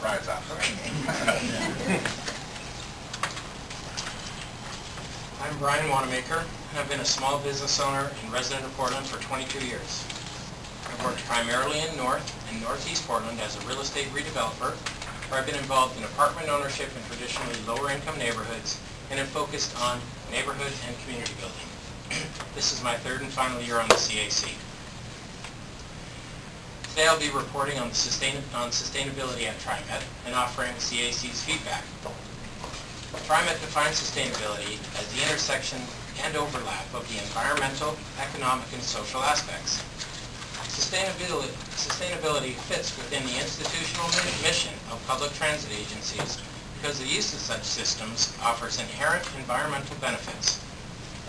surprise off. I'm Brian Wanamaker, and I've been a small business owner and resident of Portland for 22 years. I've worked primarily in North and Northeast Portland as a real estate redeveloper, where I've been involved in apartment ownership in traditionally lower income neighborhoods and have focused on neighborhood and community building. This is my third and final year on the CAC. Today I'll be reporting on sustainability at TriMet and offering CAC's feedback. TriMet defines sustainability as the intersection and overlap of the environmental, economic, and social aspects. Sustainability fits within the institutional mission of public transit agencies because the use of such systems offers inherent environmental benefits.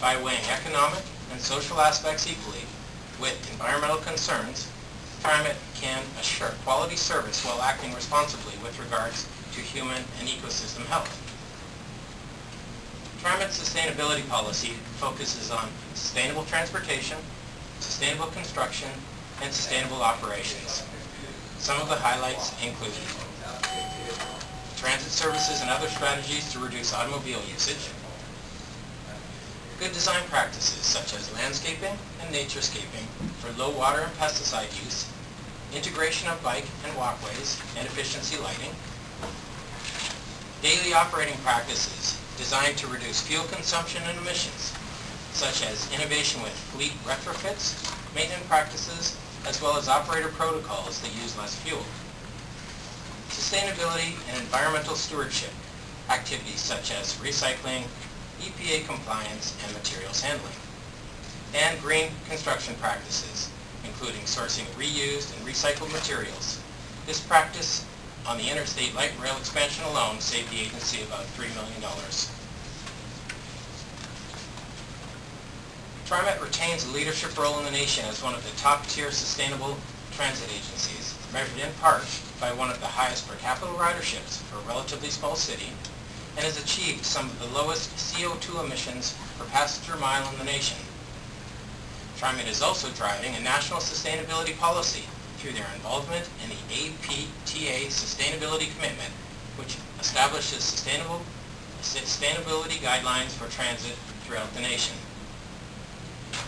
By weighing economic and social aspects equally with environmental concerns, TriMet can assure quality service while acting responsibly with regards to human and ecosystem health. TriMet's sustainability policy focuses on sustainable transportation, sustainable construction, and sustainable operations. Some of the highlights include transit services and other strategies to reduce automobile usage, good design practices such as landscaping and naturescaping for low water and pesticide use, integration of bike and walkways, and efficiency lighting, daily operating practices designed to reduce fuel consumption and emissions, such as innovation with fleet retrofits, maintenance practices, as well as operator protocols that use less fuel. Sustainability and environmental stewardship activities such as recycling, EPA compliance, and materials handling. And green construction practices, including sourcing reused and recycled materials. This practice on the interstate light rail expansion alone saved the agency about $3 million. TriMet retains a leadership role in the nation as one of the top-tier sustainable transit agencies, measured in part by one of the highest per capita riderships for a relatively small city, and has achieved some of the lowest CO2 emissions per passenger mile in the nation. TriMet is also driving a national sustainability policy through their involvement in the APTA Sustainability Commitment, which establishes sustainability guidelines for transit throughout the nation.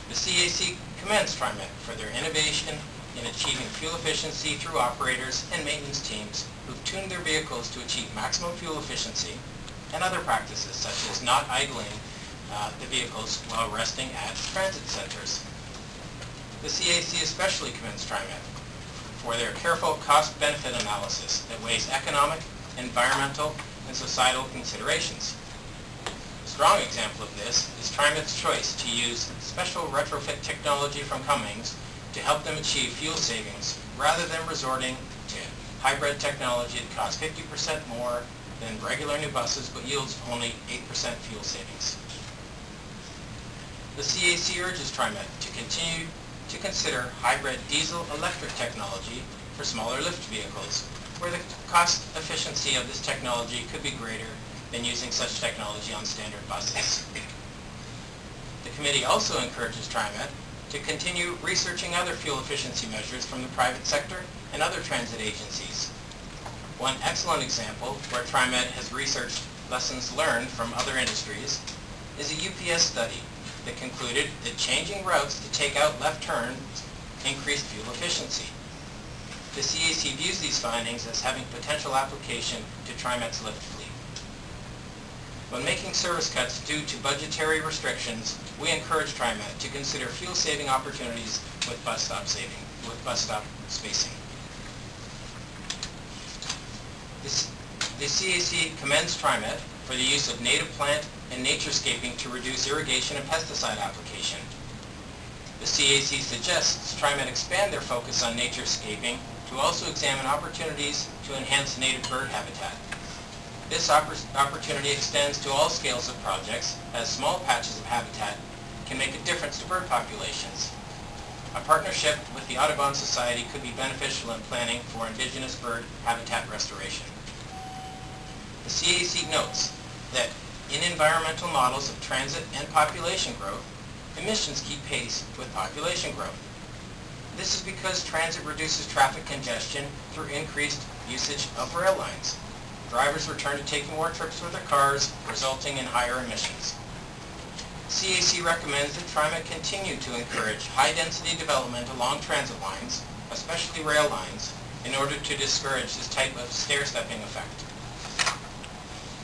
The CAC commends TriMet for their innovation in achieving fuel efficiency through operators and maintenance teams who've tuned their vehicles to achieve maximum fuel efficiency, and other practices such as not idling the vehicles while resting at transit centers. The CAC especially commends TriMet for their careful cost-benefit analysis that weighs economic, environmental, and societal considerations. A strong example of this is TriMet's choice to use special retrofit technology from Cummins to help them achieve fuel savings rather than resorting to hybrid technology that costs 50% more than regular new buses but yields only 8% fuel savings. The CAC urges TriMet to continue to consider hybrid diesel-electric technology for smaller lift vehicles, where the cost efficiency of this technology could be greater than using such technology on standard buses. The committee also encourages TriMet to continue researching other fuel efficiency measures from the private sector and other transit agencies. One excellent example where TriMet has researched lessons learned from other industries is a UPS study that concluded that changing routes to take out left turns increased fuel efficiency. The CAC views these findings as having potential application to TriMet's lift fleet. When making service cuts due to budgetary restrictions, we encourage TriMet to consider fuel-saving opportunities with bus stop spacing. The CAC commends TriMet for the use of native plant and naturescaping to reduce irrigation and pesticide application. The CAC suggests TriMet expand their focus on naturescaping to also examine opportunities to enhance native bird habitat. This opportunity extends to all scales of projects, as small patches of habitat can make a difference to bird populations. A partnership with the Audubon Society could be beneficial in planning for indigenous bird habitat restoration. The CAC notes that in environmental models of transit and population growth, emissions keep pace with population growth. This is because transit reduces traffic congestion through increased usage of rail lines. Drivers return to taking more trips with their cars, resulting in higher emissions. CAC recommends that TriMet continue to encourage high-density development along transit lines, especially rail lines, in order to discourage this type of stair-stepping effect.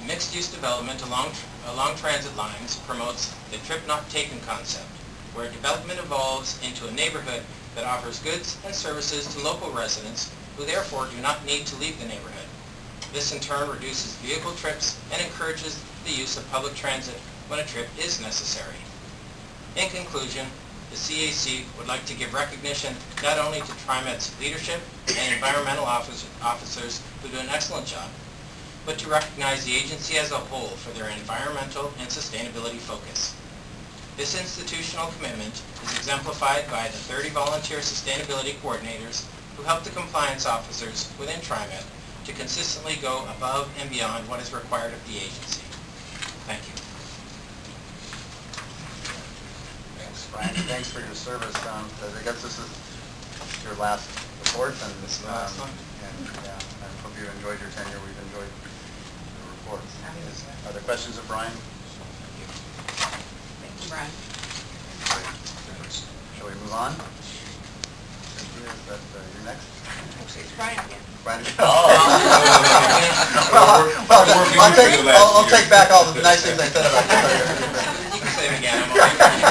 Mixed-use development along transit lines promotes the trip-not-taken concept, where development evolves into a neighborhood that offers goods and services to local residents who therefore do not need to leave the neighborhood. This in turn reduces vehicle trips and encourages the use of public transit when a trip is necessary. In conclusion, the CAC would like to give recognition not only to TriMet's leadership and environmental officers who do an excellent job, but to recognize the agency as a whole for their environmental and sustainability focus. This institutional commitment is exemplified by the 30 volunteer sustainability coordinators who help the compliance officers within TriMet to consistently go above and beyond what is required of the agency. Thank you. Thanks, Brian. Thanks for your service. I guess this is your last report, and I hope you enjoyed your tenure. We've enjoyed the reports. Are there questions of Brian? Thank you, Brian. Shall we move on? Is that you're next? Actually, it's Brian again. Brian. I'll take back all the nice things I said about you. You can say it again. I'm all right.